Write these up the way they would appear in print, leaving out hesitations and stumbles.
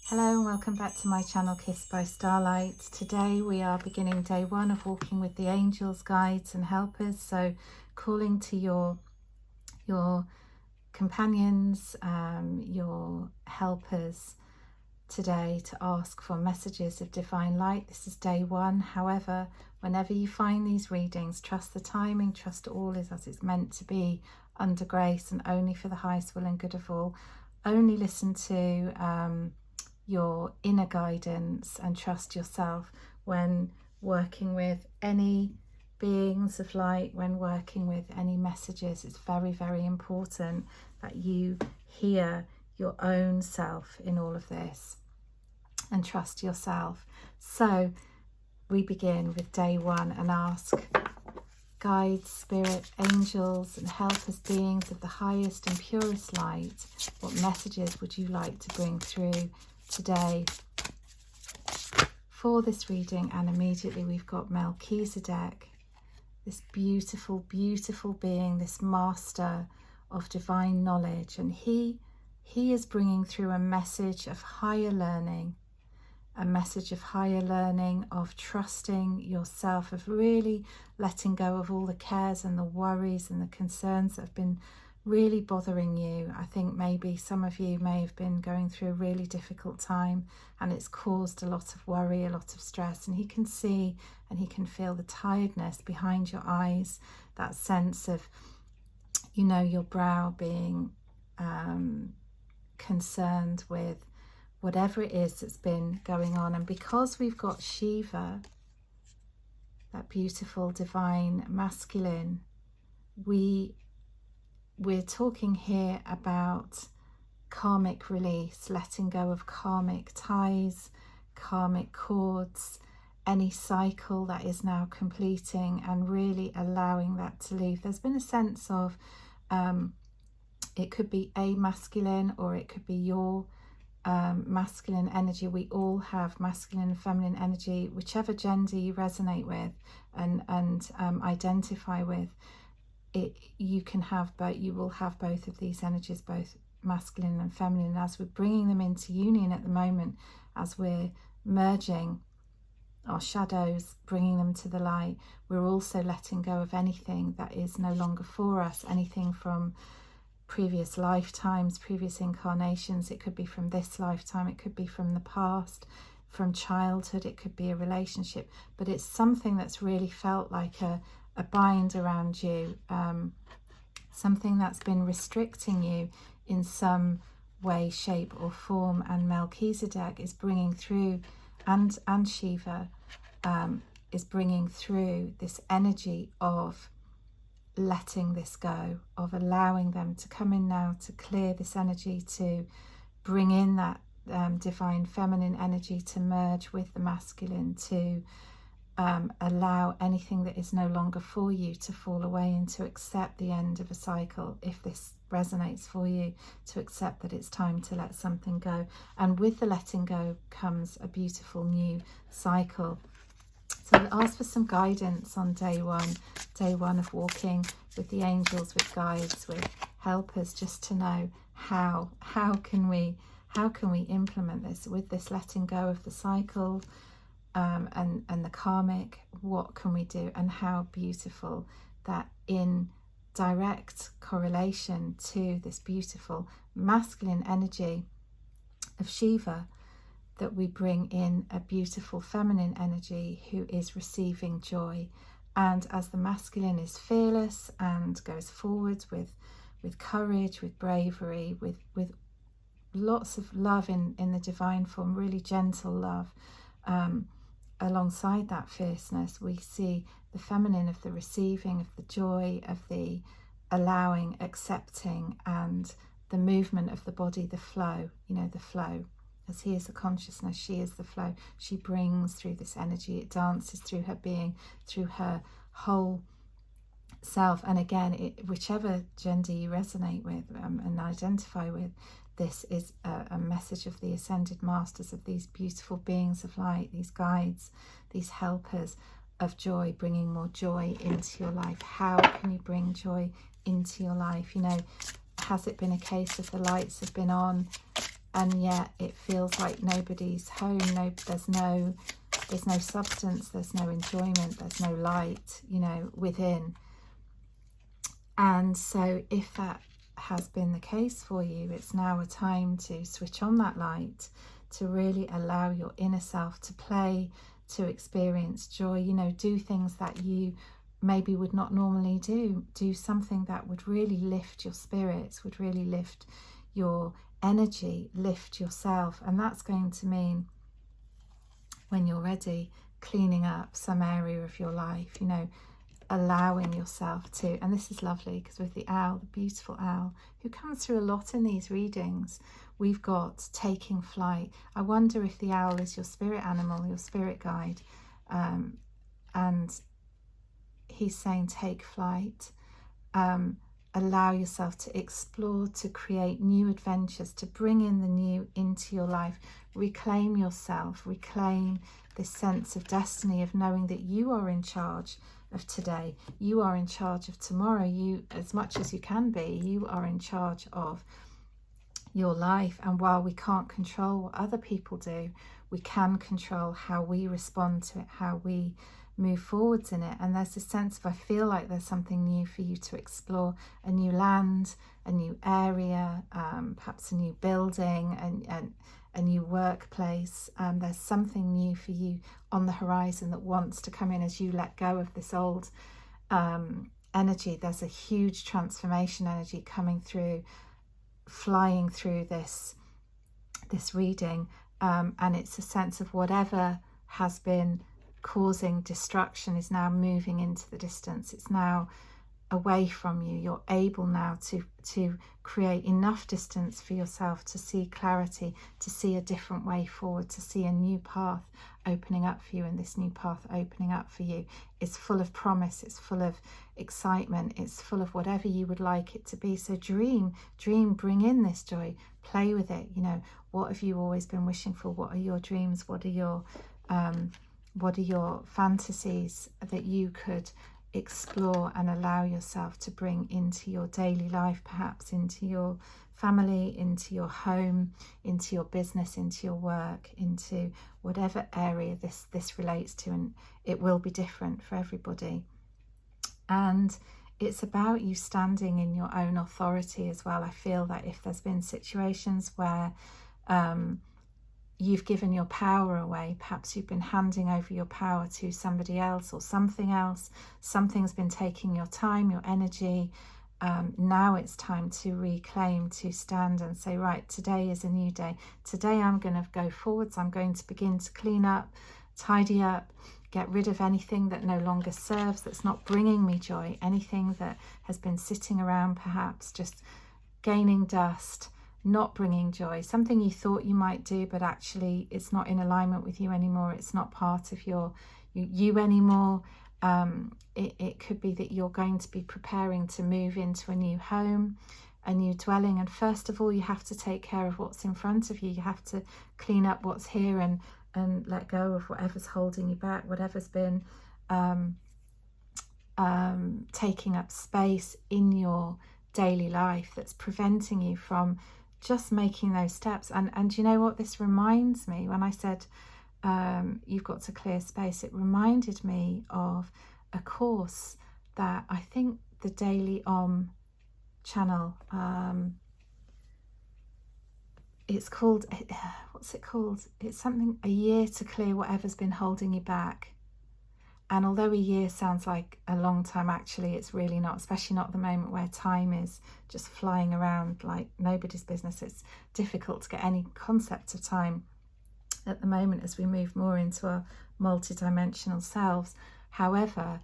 Hello and welcome back to my channel Kissed by Starlight. Today we are beginning day one of walking with the angels, guides and helpers. So calling to your companions, your helpers today to ask for messages of divine light. This is day one. However, whenever you find these readings, trust the timing, trust all is as it's meant to be, under grace and only for the highest will and good of all. Only listen to your inner guidance and trust yourself when working with any beings of light, when working with any messages. It's very, very important that you hear your own self in all of this and trust yourself. So we begin with day one and ask guides, spirit, angels and helpers, beings of the highest and purest light, what messages would you like to bring through today for this reading? And immediately we've got Melchizedek, this beautiful, beautiful being, this master of divine knowledge, and he is bringing through a message of higher learning, a message of higher learning, of trusting yourself, of really letting go of all the cares and the worries and the concerns that have been really bothering you. I think maybe some of you may have been going through a really difficult time and it's caused a lot of worry, a lot of stress, and he can see and he can feel the tiredness behind your eyes, that sense of, you know, your brow being concerned with whatever it is that's been going on. And because we've got Shiva, that beautiful divine masculine, we're talking here about karmic release, letting go of karmic ties, karmic cords, any cycle that is now completing, and really allowing that to leave. There's been a sense of, it could be a masculine or it could be your masculine energy. We all have masculine and feminine energy, whichever gender you resonate with and identify with. You can have both, you will have both of these energies, both masculine and feminine. As we're bringing them into union at the moment, as we're merging our shadows, bringing them to the light, we're also letting go of anything that is no longer for us, anything from previous lifetimes, previous incarnations. It could be from this lifetime, it could be from the past, from childhood, it could be a relationship, but it's something that's really felt like a bind around you, something that's been restricting you in some way, shape or form. And Melchizedek is bringing through, and Shiva is bringing through this energy of letting this go, of allowing them to come in now to clear this energy, to bring in that divine feminine energy to merge with the masculine, to allow anything that is no longer for you to fall away, and to accept the end of a cycle, if this resonates for you, to accept that it's time to let something go. And with the letting go comes a beautiful new cycle. So we'll ask for some guidance on day one of walking with the angels, with guides, with helpers, just to know how can we implement this with this letting go of the cycle and the karmic. What can we do? And how beautiful that in direct correlation to this beautiful masculine energy of Shiva, that we bring in a beautiful feminine energy who is receiving joy. And as the masculine is fearless and goes forwards with courage, with bravery, with lots of love in the divine form, really gentle love, alongside that fierceness, we see the feminine of the receiving, of the joy, of the allowing, accepting, and the movement of the body, the flow, you know, the flow. As he is the consciousness, she is the flow. She brings through this energy, it dances through her being, through her whole self. And again, whichever gender you resonate with and identify with, this is a message of the ascended masters, of these beautiful beings of light, these guides, these helpers of joy, bringing more joy into your life. How can you bring joy into your life? You know, has it been a case of the lights have been on and yet it feels like nobody's home. There's no substance, there's no enjoyment, there's no light, you know, within. And so if that has been the case for you, it's now a time to switch on that light, to really allow your inner self to play, to experience joy, you know, do things that you maybe would not normally do something that would really lift your spirits, would really lift your energy, lift yourself. And that's going to mean, when you're ready, cleaning up some area of your life, you know, allowing yourself to. And this is lovely because with the owl, the beautiful owl, who comes through a lot in these readings, we've got taking flight. I wonder if the owl is your spirit animal, your spirit guide, and he's saying take flight. Allow yourself to explore, to create new adventures, to bring in the new into your life. Reclaim yourself, reclaim this sense of destiny, of knowing that you are in charge of today, you are in charge of tomorrow. You, as much as you can be, you are in charge of your life. And while we can't control what other people do, we can control how we respond to it, how we move forwards in it. And there's a sense of, I feel like there's something new for you to explore, a new land, a new area, perhaps a new building, and a new workplace. There's something new for you on the horizon that wants to come in as you let go of this old energy. There's a huge transformation energy coming through, flying through this reading, and it's a sense of whatever has been causing destruction is now moving into the distance. It's now away from you. You're able now to create enough distance for yourself to see clarity, to see a different way forward, to see a new path opening up for you. And this new path opening up for you is full of promise, it's full of excitement, it's full of whatever you would like it to be. So dream, bring in this joy, play with it. You know, what have you always been wishing for? What are your dreams? What are your fantasies that you could explore and allow yourself to bring into your daily life, perhaps into your family, into your home, into your business, into your work, into whatever area this relates to. And it will be different for everybody. And it's about you standing in your own authority as well. I feel that if there's been situations where you've given your power away, perhaps you've been handing over your power to somebody else or something else, something's been taking your time, your energy. Now it's time to reclaim, to stand and say, right, today is a new day. Today I'm going to go forwards. I'm going to begin to clean up, tidy up, get rid of anything that no longer serves, that's not bringing me joy, anything that has been sitting around, perhaps just gaining dust, not bringing joy, something you thought you might do, but actually it's not in alignment with you anymore. It's not part of you anymore. It could be that you're going to be preparing to move into a new home, a new dwelling. And first of all, you have to take care of what's in front of you. You have to clean up what's here and let go of whatever's holding you back, whatever's been taking up space in your daily life that's preventing you from just making those steps. And you know what this reminds me, when I said you've got to clear space, it reminded me of a course that I think the Daily channel, it's called, what's it called? It's something, a year to clear whatever's been holding you back. And although a year sounds like a long time, actually it's really not, especially not at the moment where time is just flying around like nobody's business. It's difficult to get any concept of time at the moment as we move more into our multidimensional selves. However,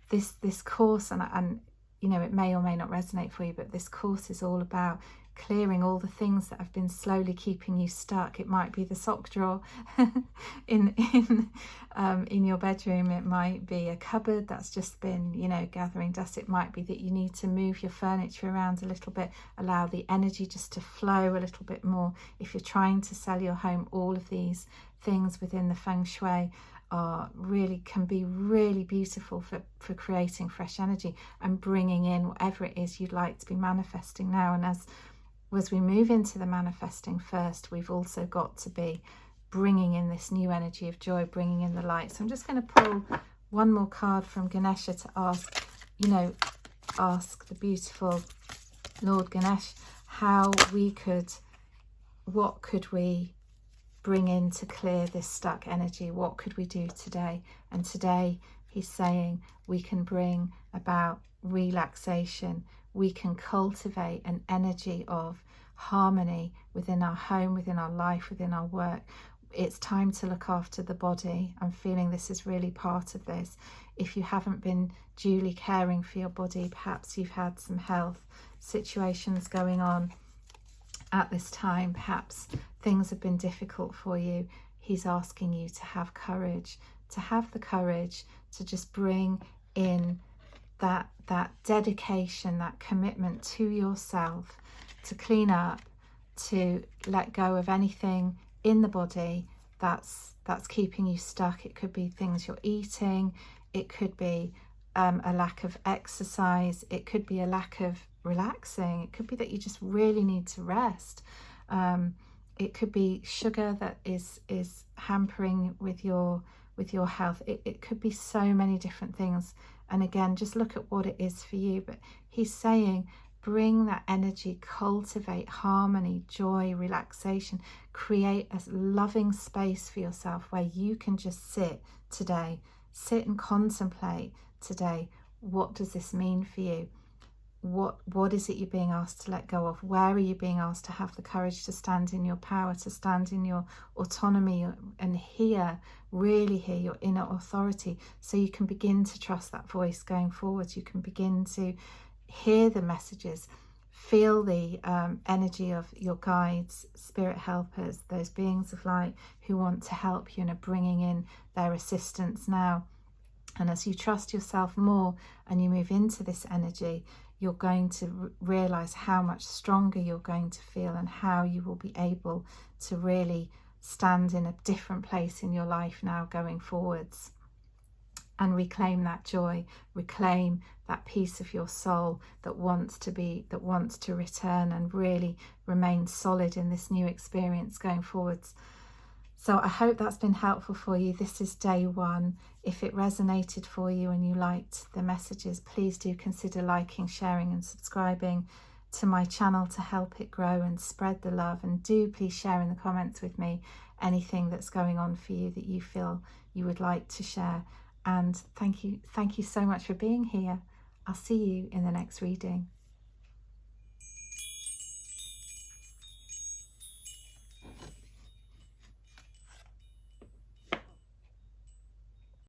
this course, and you know, it may or may not resonate for you, but this course is all about clearing all the things that have been slowly keeping you stuck. It might be the sock drawer in your bedroom. It might be a cupboard that's just been, you know, gathering dust. It might be that you need to move your furniture around a little bit, allow the energy just to flow a little bit more. If you're trying to sell your home, all of these things within the feng shui can be really beautiful for creating fresh energy and bringing in whatever it is you'd like to be manifesting now. And as as we move into the manifesting first, we've also got to be bringing in this new energy of joy, bringing in the light. So I'm just going to pull one more card from Ganesha to ask, ask the beautiful Lord Ganesh how we could, what could we bring in to clear this stuck energy? What could we do today? And today he's saying we can bring about relaxation. We can cultivate an energy of harmony within our home, within our life, within our work. It's time to look after the body. I'm feeling this is really part of this. If you haven't been duly caring for your body, perhaps you've had some health situations going on at this time, perhaps things have been difficult for you. He's asking you to have courage, to have the courage to just bring in that dedication, that commitment to yourself, to clean up, to let go of anything in the body that's keeping you stuck. It could be things you're eating, it could be a lack of exercise, it could be a lack of relaxing, it could be that you just really need to rest, it could be sugar that is hampering with your health. It could be so many different things, and again, just look at what it is for you. But he's saying bring that energy, cultivate harmony, joy, relaxation, create a loving space for yourself where you can just sit today, sit and contemplate today. What does this mean for you? What is it you're being asked to let go of? Where are you being asked to have the courage to stand in your power, to stand in your autonomy, and really hear your inner authority, so you can begin to trust that voice going forward. You can begin to hear the messages, feel the energy of your guides, spirit helpers, those beings of light who want to help you and are bringing in their assistance now. And as you trust yourself more and you move into this energy, you're going to realize how much stronger you're going to feel, and how you will be able to really stand in a different place in your life now going forwards, and reclaim that joy, reclaim that piece of your soul that wants to return and really remain solid in this new experience going forwards. So I hope that's been helpful for you. This is day one. If it resonated for you and you liked the messages, please do consider liking, sharing and subscribing to my channel to help it grow and spread the love. And do please share in the comments with me anything that's going on for you that you feel you would like to share. And thank you so much for being here. I'll see you in the next reading.